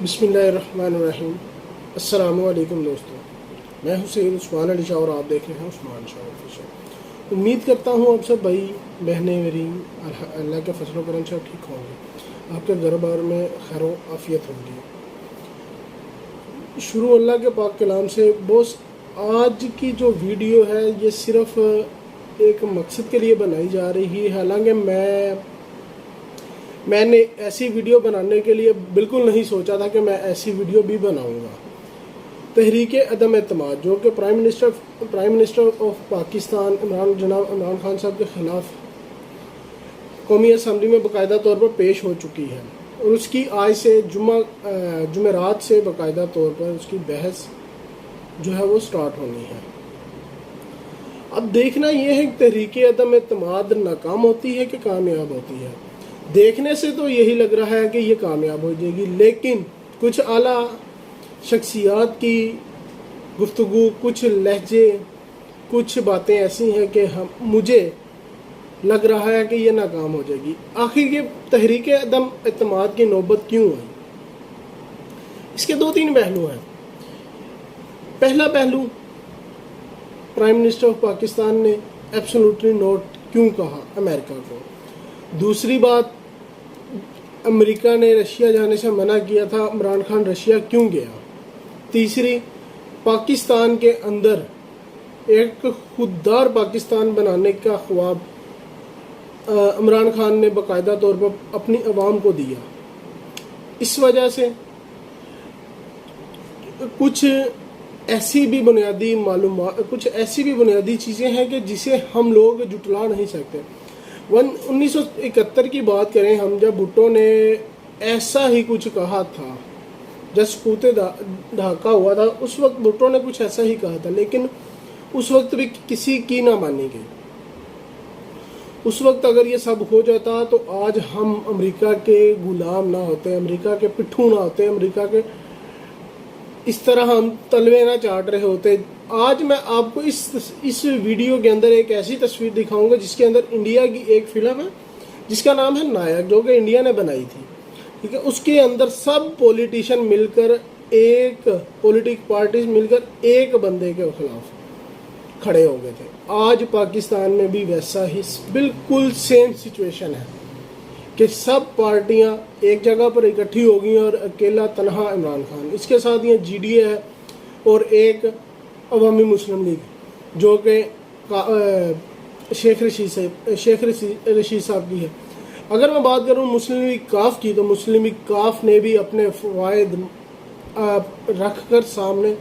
بسم اللہ الرحمن الرحیم۔ السلام علیکم دوستوں، میں حسین عثمان علی شاہ اور آپ دیکھ رہے ہیں عثمان شاہ آفیشل۔ امید کرتا ہوں آپ سب بھائی بہنیں میری اللہ کے فضل و کرم سے ٹھیک ہوں گے، آپ کے گھر بار میں خیر و عافیت ہوگی۔ شروع اللہ کے پاک کلام سے۔ بوس، آج کی جو ویڈیو ہے یہ صرف ایک مقصد کے لیے بنائی جا رہی ہے، حالانکہ میں نے ایسی ویڈیو بنانے کے لیے بالکل نہیں سوچا تھا کہ میں ایسی ویڈیو بھی بناؤں گا۔ تحریک عدم اعتماد، جو کہ پرائم منسٹر آف پاکستان جناب عمران خان صاحب کے خلاف قومی اسمبلی میں باقاعدہ طور پر پیش ہو چکی ہے، اور اس کی آج سے جمعرات سے باقاعدہ طور پر اس کی بحث جو ہے وہ سٹارٹ ہونی ہے۔ اب دیکھنا یہ ہے کہ تحریک عدم اعتماد ناکام ہوتی ہے کہ کامیاب ہوتی ہے۔ دیکھنے سے تو یہی لگ رہا ہے کہ یہ کامیاب ہو جائے گی، لیکن کچھ اعلیٰ شخصیات کی گفتگو، کچھ لہجے، کچھ باتیں ایسی ہیں کہ مجھے لگ رہا ہے کہ یہ ناکام ہو جائے گی۔ آخر یہ تحریک عدم اعتماد کی نوبت کیوں آئی؟ اس کے 2-3 پہلو ہیں۔ پہلا پہلو، پرائم منسٹر آف پاکستان نے ایبسولوٹلی نوٹ کیوں کہا امریکہ کو۔ دوسری بات، امریکہ نے رشیا جانے سے منع کیا تھا، عمران خان رشیا کیوں گیا۔ تیسری، پاکستان کے اندر ایک خوددار پاکستان بنانے کا خواب عمران خان نے باقاعدہ طور پر اپنی عوام کو دیا۔ اس وجہ سے کچھ ایسی بھی بنیادی معلومات، کچھ ایسی بھی بنیادی چیزیں ہیں کہ جسے ہم لوگ جھٹلا نہیں سکتے۔ 1971 کی بات کریں ہم، جب بھٹو نے ایسا ہی کچھ کہا تھا، جب سقوط ڈھاکہ ہوا تھا، اس وقت بھٹو نے کچھ ایسا ہی کہا تھا، لیکن اس وقت بھی کسی کی نہ مانی گئی۔ اس وقت اگر یہ سب ہو جاتا تو آج ہم امریکہ کے غلام نہ ہوتے، امریکہ کے پٹھو نہ ہوتے، امریکہ کے اس طرح ہم تلوے نہ چاٹ رہے ہوتے۔ آج میں آپ کو اس ویڈیو کے اندر ایک ایسی تصویر دکھاؤں گا جس کے اندر انڈیا کی ایک فلم ہے جس کا نام ہے نائک، جو کہ انڈیا نے بنائی تھی، ٹھیک ہے۔ اس کے اندر سب پولیٹیشین مل کر، ایک پولیٹک پارٹیز مل کر ایک بندے کے خلاف کھڑے ہو گئے تھے۔ آج پاکستان میں بھی ویسا ہی بالکل سیم سچویشن ہے کہ سب پارٹیاں ایک جگہ پر اکٹھی ہو گئی اور اکیلا تنہا عمران خان، اس کے ساتھ یہ جی ڈی اے ہے اور ایک عوامی مسلم لیگ جو کہ شیخ رشید صاحب کی ہے۔ اگر میں بات کروں مسلم لیگ کاف کی، تو مسلم لیگ کاف نے بھی اپنے فوائد رکھ کر سامنے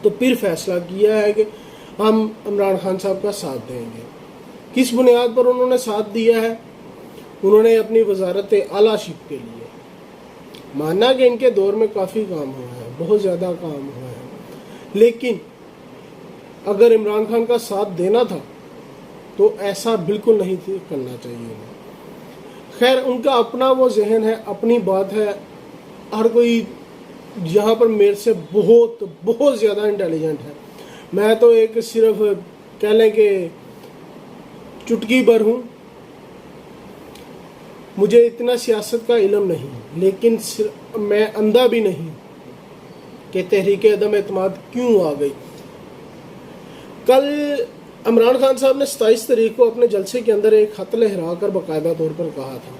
تو پھر فیصلہ کیا ہے کہ ہم عمران خان صاحب کا ساتھ دیں گے۔ کس بنیاد پر انہوں نے ساتھ دیا ہے؟ انہوں نے اپنی وزارت اعلیٰ شپ کے لیے مانا کہ ان کے دور میں کافی کام ہوا ہے، بہت زیادہ کام ہوا ہے، لیکن اگر عمران خان کا ساتھ دینا تھا تو ایسا بالکل نہیں کرنا چاہیے۔ خیر، ان کا اپنا وہ ذہن ہے، اپنی بات ہے۔ ہر کوئی یہاں پر میرے سے بہت بہت زیادہ انٹیلیجنٹ ہے، میں تو ایک صرف کہہ لیں کہ چٹکی بھر ہوں، مجھے اتنا سیاست کا علم نہیں، لیکن میں اندھا بھی نہیں کہ تحریک عدم اعتماد کیوں آ گئی۔ کل عمران خان صاحب نے 27 تاریخ کو اپنے جلسے کے اندر ایک خط لہرا کر باقاعدہ طور پر کہا تھا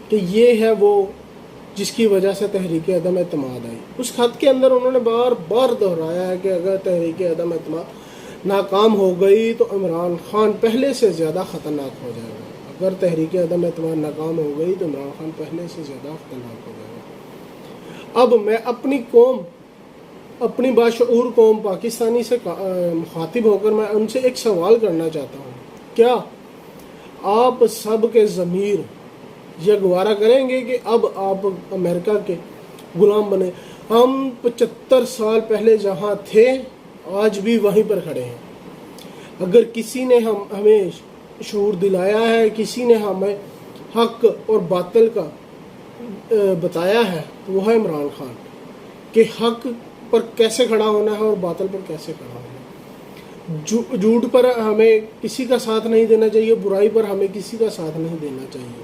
کہ یہ ہے وہ جس کی وجہ سے تحریک عدم اعتماد آئی۔ اس خط کے اندر انہوں نے بار بار دہرایا ہے کہ اگر تحریک عدم اعتماد ناکام ہو گئی تو عمران خان پہلے سے زیادہ خطرناک ہو جائے گا۔ اگر تحریک عدم اعتماد ناکام ہو گئی تو عمران خان پہلے سے زیادہ خطرناک ہو جائے گا۔ اب میں اپنی قوم، اپنی باشعور قوم پاکستانی سے مخاطب ہو کر میں ان سے ایک سوال کرنا چاہتا ہوں، کیا آپ سب کے ضمیر یہ گوارا کریں گے کہ اب آپ امریکہ کے غلام بنے؟ ہم 75 سال پہلے جہاں تھے آج بھی وہیں پر کھڑے ہیں۔ اگر کسی نے ہمیں شعور دلایا ہے، کسی نے ہمیں حق اور باطل کا بتایا ہے، تو وہ ہے عمران خان، کہ حق پر کیسے کھڑا ہونا ہے اور باطل پر کیسے کھڑا ہونا ہے۔ جھوٹ پر ہمیں کسی کا ساتھ نہیں دینا چاہیے، برائی پر ہمیں کسی کا ساتھ نہیں دینا چاہیے۔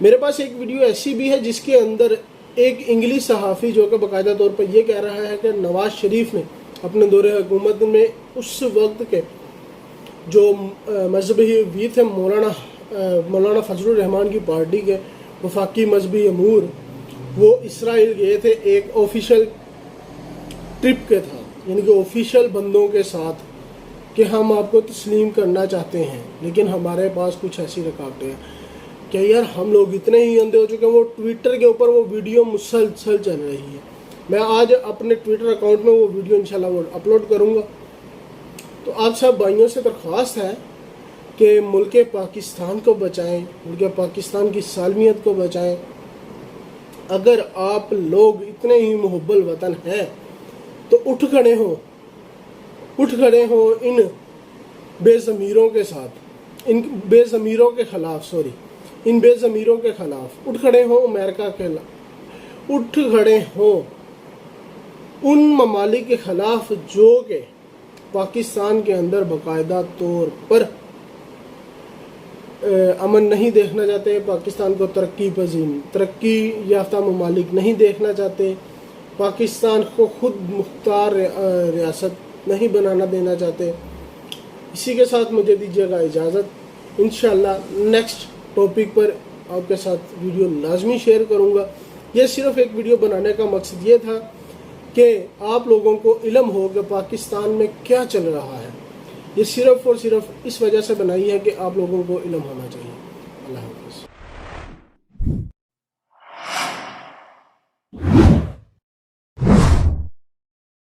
میرے پاس ایک ویڈیو ایسی بھی ہے جس کے اندر ایک انگلش صحافی جو کہ باقاعدہ طور پر یہ کہہ رہا ہے کہ نواز شریف نے اپنے دور حکومت میں اس وقت کے جو مذہبی ویر تھے مولانا فضل الرحمان کی پارٹی کے وفاقی مذہبی امور، وہ اسرائیل گئے تھے ایک آفیشیل ٹرپ کے تھا، یعنی کہ آفیشیل بندوں کے ساتھ، کہ ہم آپ کو تسلیم کرنا چاہتے ہیں لیکن ہمارے پاس کچھ ایسی رکاوٹیں ہیں کہ یار ہم لوگ اتنے ہی اندھے ہو چکے ہیں۔ وہ ٹویٹر کے اوپر وہ ویڈیو مسلسل چل رہی ہے، میں آج اپنے ٹویٹر اکاؤنٹ میں وہ ویڈیو انشاءاللہ وہ اپلوڈ کروں گا۔ تو آپ سب بھائیوں سے درخواست ہے کہ ملک پاکستان کو بچائیں، ملک پاکستان کی سالمیت کو بچائیں۔ اگر آپ لوگ اتنے ہی محب الوطن ہیں تو اٹھ کھڑے ہوں ان بے ضمیروں کے ساتھ، ان بے ضمیروں کے خلاف اٹھ کھڑے ہوں امریکہ کے خلاف، اٹھ کھڑے ہوں ان ممالک کے خلاف جو کہ پاکستان کے اندر باقاعدہ طور پر امن نہیں دیکھنا چاہتے، پاکستان کو ترقی یافتہ ممالک نہیں دیکھنا چاہتے، پاکستان کو خود مختار ریاست نہیں بنانا دینا چاہتے۔ اسی کے ساتھ مجھے دیجیے گا اجازت، انشاءاللہ نیکسٹ ٹاپک پر آپ کے ساتھ ویڈیو لازمی شیئر کروں گا۔ یہ صرف ایک ویڈیو بنانے کا مقصد یہ تھا کہ آپ لوگوں کو علم ہو کہ پاکستان میں کیا چل رہا ہے۔ یہ صرف اور صرف اس وجہ سے بنائی ہے کہ آپ لوگوں کو علم ہونا چاہیے۔